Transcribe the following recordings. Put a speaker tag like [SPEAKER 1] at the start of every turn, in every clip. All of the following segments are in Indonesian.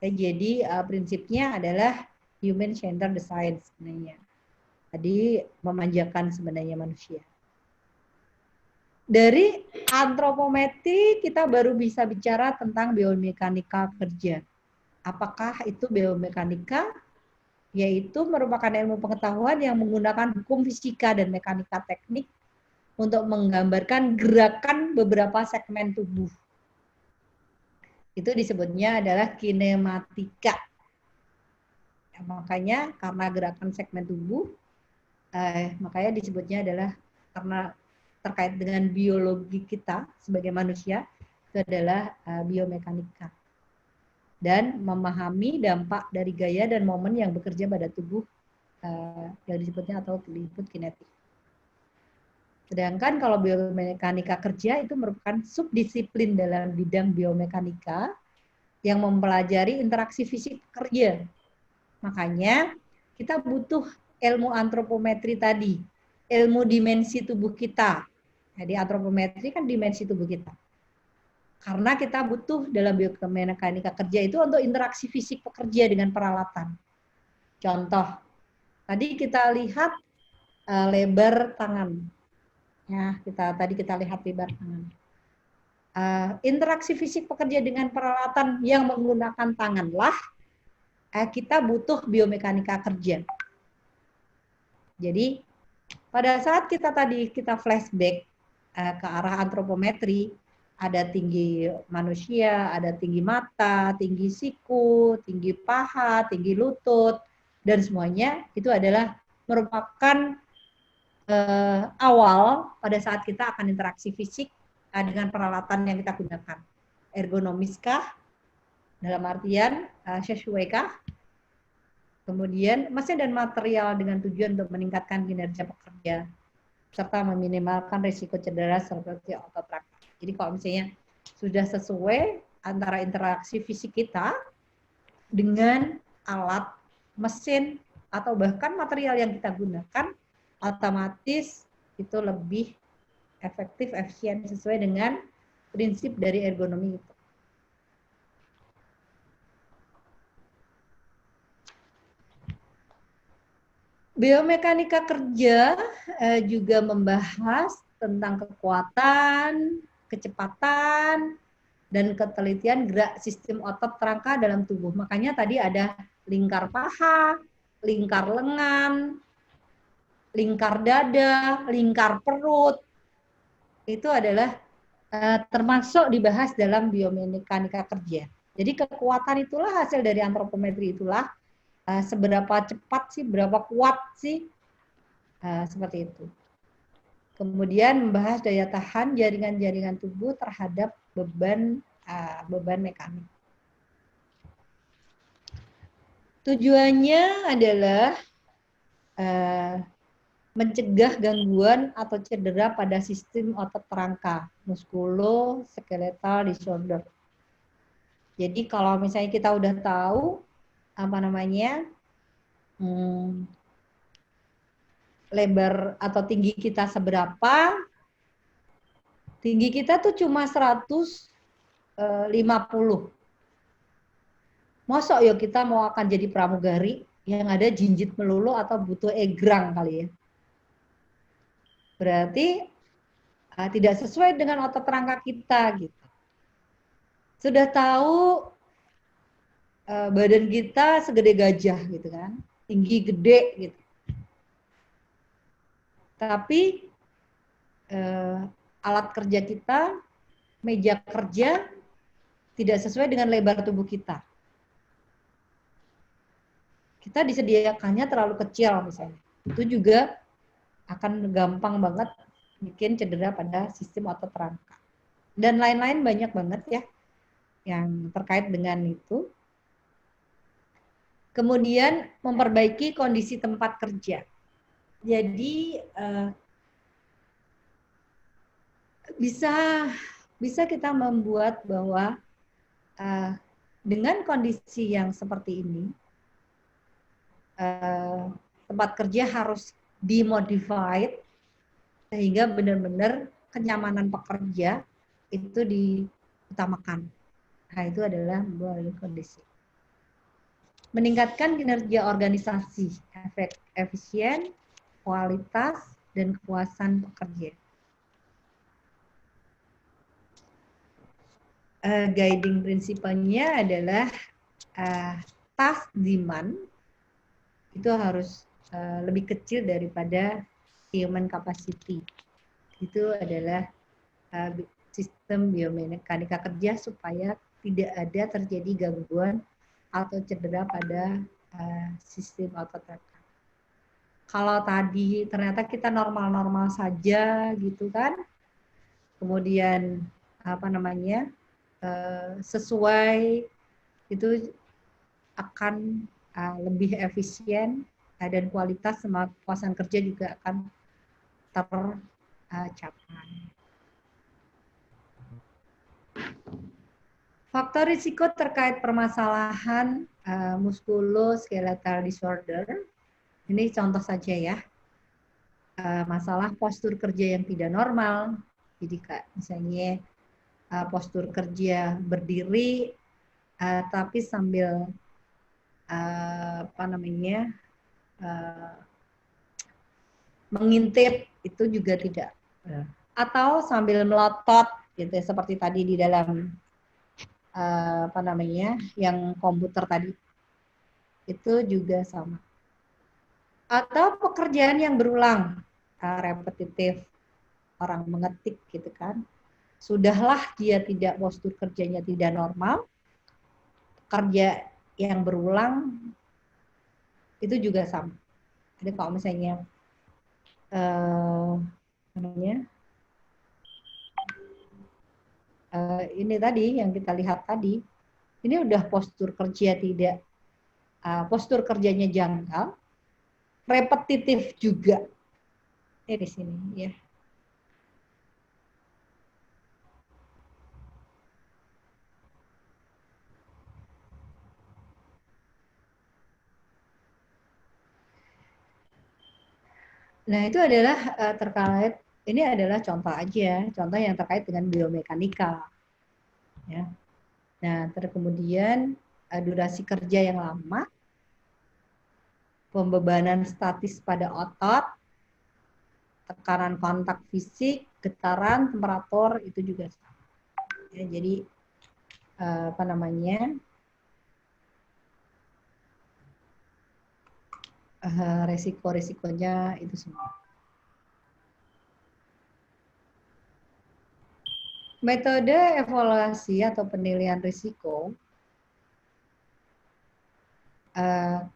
[SPEAKER 1] Ya, jadi prinsipnya adalah human centered science sebenarnya. Jadi memanjakan sebenarnya manusia. Dari antropometri kita baru bisa bicara tentang biomekanika kerja. Apakah itu biomekanika? Yaitu merupakan ilmu pengetahuan yang menggunakan hukum fisika dan mekanika teknik untuk menggambarkan gerakan beberapa segmen tubuh. Itu disebutnya adalah kinematika. Ya, makanya karena gerakan segmen tubuh, makanya disebutnya adalah karena terkait dengan biologi kita sebagai manusia, itu adalah biomekanika. Dan memahami dampak dari gaya dan momen yang bekerja pada tubuh yang disebutnya atau disebut kinetik. Sedangkan kalau biomekanika kerja itu merupakan subdisiplin dalam bidang biomekanika yang mempelajari interaksi fisik kerja. Makanya kita butuh ilmu antropometri tadi, ilmu dimensi tubuh kita. Jadi antropometri kan dimensi tubuh kita. Karena kita butuh dalam biomekanika kerja itu untuk interaksi fisik pekerja dengan peralatan. Contoh, tadi kita lihat lebar tangan. Ya, tadi kita lihat lebar tangan. Interaksi fisik pekerja dengan peralatan yang menggunakan tanganlah kita butuh biomekanika kerja. Jadi pada saat kita flashback ke arah antropometri, ada tinggi manusia, ada tinggi mata, tinggi siku, tinggi paha, tinggi lutut, dan semuanya itu adalah merupakan awal pada saat kita akan interaksi fisik dengan peralatan yang kita gunakan. Ergonomiskah? Dalam artian sesuaikah? Kemudian mesin dan material dengan tujuan untuk meningkatkan kinerja pekerja serta meminimalkan risiko cedera seperti otot rangka. Jadi kalau misalnya sudah sesuai antara interaksi fisik kita dengan alat, mesin, atau bahkan material yang kita gunakan, otomatis itu lebih efektif, efisien sesuai dengan prinsip dari ergonomi itu. Biomekanika kerja juga membahas tentang kekuatan, kecepatan, dan ketelitian gerak sistem otot rangka dalam tubuh. Makanya tadi ada lingkar paha, lingkar lengan, lingkar dada, lingkar perut. Itu adalah termasuk dibahas dalam biomekanika kerja. Jadi kekuatan itulah hasil dari antropometri itulah seberapa cepat sih, berapa kuat sih, seperti itu. Kemudian membahas daya tahan jaringan-jaringan tubuh terhadap beban mekanik. Tujuannya adalah mencegah gangguan atau cedera pada sistem otot rangka, muskuloskeletal disorder. Jadi kalau misalnya kita udah tahu lebar atau tinggi kita seberapa, tinggi kita tuh cuma 150. Mosok ya kita mau akan jadi pramugari yang ada jinjit melulu atau butuh egrang kali ya. Berarti tidak sesuai dengan otot rangka kita gitu. Sudah tahu badan kita segede gajah gitu kan, tinggi gede gitu. Tapi alat kerja kita, meja kerja tidak sesuai dengan lebar tubuh kita. Kita disediakannya terlalu kecil misalnya. Itu juga akan gampang banget bikin cedera pada sistem otot rangka. Dan lain-lain banyak banget ya yang terkait dengan itu. Kemudian memperbaiki kondisi tempat kerja. Jadi bisa kita membuat bahwa dengan kondisi yang seperti ini, tempat kerja harus dimodified sehingga benar-benar kenyamanan pekerja itu diutamakan. Nah, itu adalah membuat kondisi. meningkatkan kinerja organisasi, efisien, kualitas, dan kepuasan pekerja. Guiding prinsipalnya adalah task demand itu harus lebih kecil daripada human capacity. Itu adalah sistem biomekanika kerja supaya tidak ada terjadi gangguan atau cedera pada sistem otot rekan. Kalau tadi ternyata kita normal-normal saja gitu kan, kemudian apa namanya sesuai, itu akan lebih efisien dan kualitas sama kepuasan kerja juga akan tercapai. Faktor risiko terkait permasalahan muskuloskeletal disorder, ini contoh saja ya, masalah postur kerja yang tidak normal, jadi misalnya postur kerja berdiri tapi sambil apa namanya mengintip, itu juga tidak, atau sambil melotot gitu seperti tadi di dalam apa namanya yang komputer tadi, itu juga sama. Atau pekerjaan yang berulang, repetitif, orang mengetik gitu kan, sudahlah dia tidak, postur kerjanya tidak normal, kerja yang berulang itu juga sama. Jadi kalau misalnya namanya ini tadi yang kita lihat tadi, ini udah postur kerja tidak, postur kerjanya janggal, repetitif juga. Di sini ya. Nah, itu adalah terkait, ini adalah contoh aja, contoh yang terkait dengan biomekanika. Ya. Nah, kemudian durasi kerja yang lama, pembebanan statis pada otot, tekanan kontak fisik, getaran, temperatur, itu juga sama. Ya, jadi apa namanya, resiko-resikonya itu semua. Metode evaluasi atau penilaian risiko,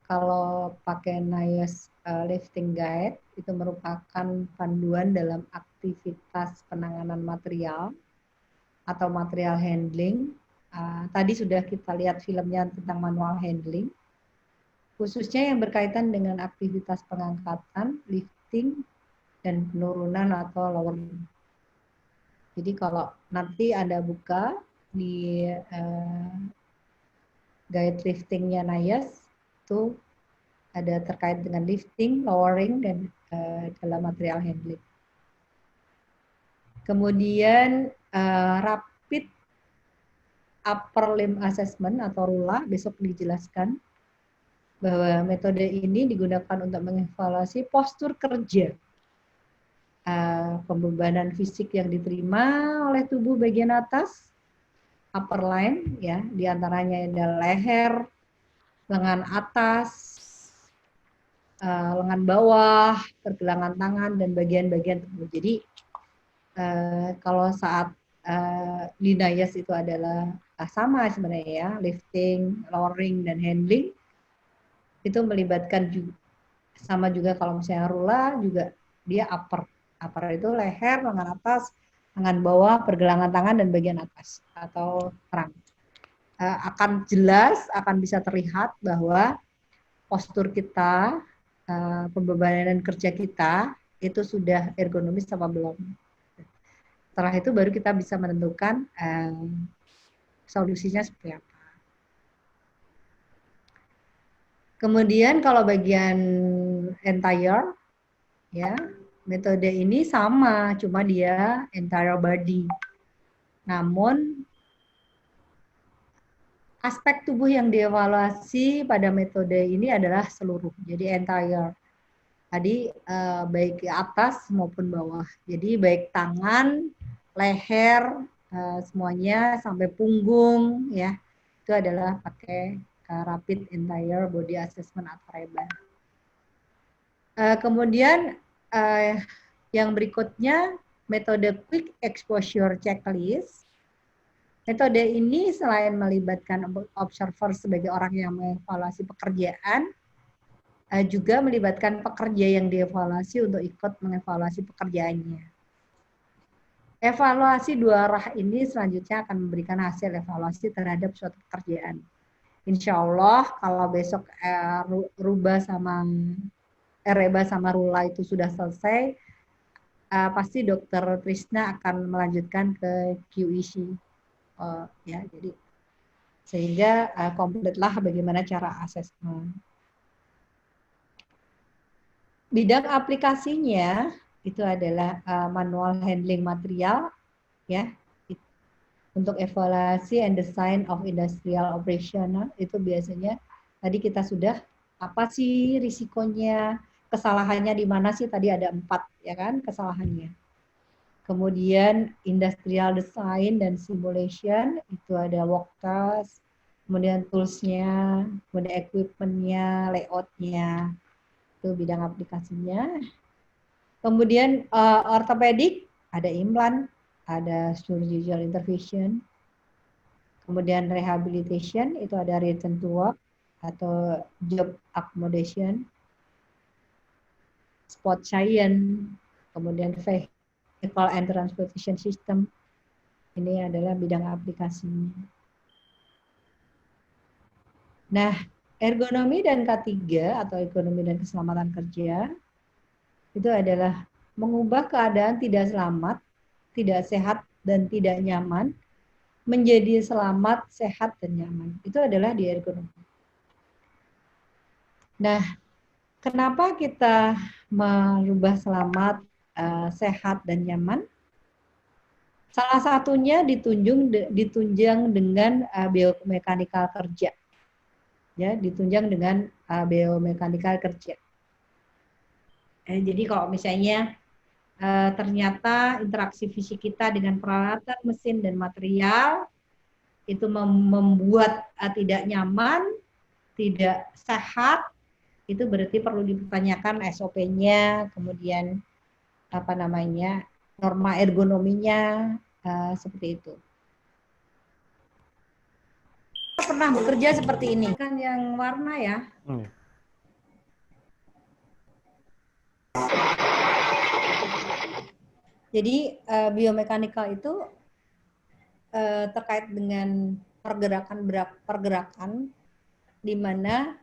[SPEAKER 1] kalau pakai NIOSH Lifting Guide, itu merupakan panduan dalam aktivitas penanganan material atau material handling. Tadi sudah kita lihat filmnya tentang manual handling, khususnya yang berkaitan dengan aktivitas pengangkatan, lifting, dan penurunan atau lowering. Jadi kalau nanti Anda buka di guide liftingnya NIOSH, itu ada terkait dengan lifting, lowering, dan dalam material handling. Kemudian rapid upper limb assessment atau RULA, besok dijelaskan bahwa metode ini digunakan untuk mengevaluasi postur kerja, pembebanan fisik yang diterima oleh tubuh bagian atas, upper line, ya, diantaranya ada leher, lengan atas, lengan bawah, pergelangan tangan, dan bagian-bagian tubuh. Jadi kalau saat di NIOSH itu adalah sama sebenarnya ya, lifting, lowering, dan handling, itu melibatkan juga, sama juga kalau misalnya RULA juga dia upper. Upper itu leher, lengan atas, lengan bawah, pergelangan tangan, dan bagian atas atau perang. Akan jelas, akan bisa terlihat bahwa postur kita, pembebanan kerja kita itu sudah ergonomis apa belum. Setelah itu baru kita bisa menentukan solusinya seperti apa. Kemudian kalau bagian entire, ya, metode ini sama, cuma dia entire body. Namun aspek tubuh yang dievaluasi pada metode ini adalah seluruh, jadi entire. Tadi baik ke atas maupun bawah. Jadi baik tangan, leher, semuanya sampai punggung ya. Itu adalah pakai rapid entire body assessment atau REBA. Kemudian yang berikutnya metode quick exposure checklist. Metode ini selain melibatkan observer sebagai orang yang mengevaluasi pekerjaan, juga melibatkan pekerja yang dievaluasi untuk ikut mengevaluasi pekerjaannya. Evaluasi dua arah ini selanjutnya akan memberikan hasil evaluasi terhadap suatu pekerjaan. Insya Allah kalau besok Reba sama Rula itu sudah selesai, pasti Dokter Trisna akan melanjutkan ke QEC. Ya, jadi sehingga komplitlah bagaimana cara asesmen. Bidang aplikasinya itu adalah manual handling material, ya, untuk evaluasi and design of industrial operation. Itu biasanya tadi kita sudah apa sih risikonya, kesalahannya di mana sih, tadi ada 4 ya kan kesalahannya. Kemudian industrial design dan simulation, itu ada work task, kemudian tools-nya, kemudian equipment-nya, layout-nya, itu bidang aplikasinya. Kemudian ortopedik, ada implant, ada surgical intervention. Kemudian rehabilitation, itu ada return to work atau job accommodation. Sport science, kemudian vehicle and transportation system. Ini adalah bidang aplikasinya. Nah, ergonomi dan K3 atau ekonomi dan keselamatan kerja itu adalah mengubah keadaan tidak selamat, tidak sehat, dan tidak nyaman menjadi selamat, sehat, dan nyaman. Itu adalah di ergonomi. Nah, kenapa kita merubah selamat, sehat, dan nyaman? Salah satunya ditunjang dengan biomekanikal kerja. Ya, ditunjang dengan biomekanikal kerja. Jadi kalau misalnya ternyata interaksi fisik kita dengan peralatan, mesin, dan material itu membuat tidak nyaman, tidak sehat, itu berarti perlu dipertanyakan SOP-nya, kemudian apa namanya, norma ergonominya, seperti itu. Pernah bekerja seperti ini kan, yang warna ya. Jadi biomekanikal itu terkait dengan pergerakan di mana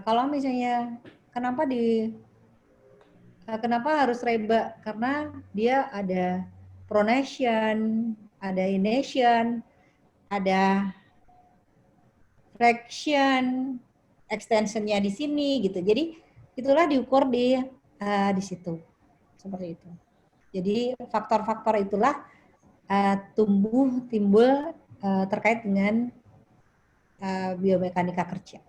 [SPEAKER 1] kalau misalnya kenapa harus reba, karena dia ada pronation, ada ination, ada flexion, extensionnya di sini gitu. Jadi itulah diukur di situ, seperti itu. Jadi faktor-faktor itulah timbul terkait dengan biomekanika kerja.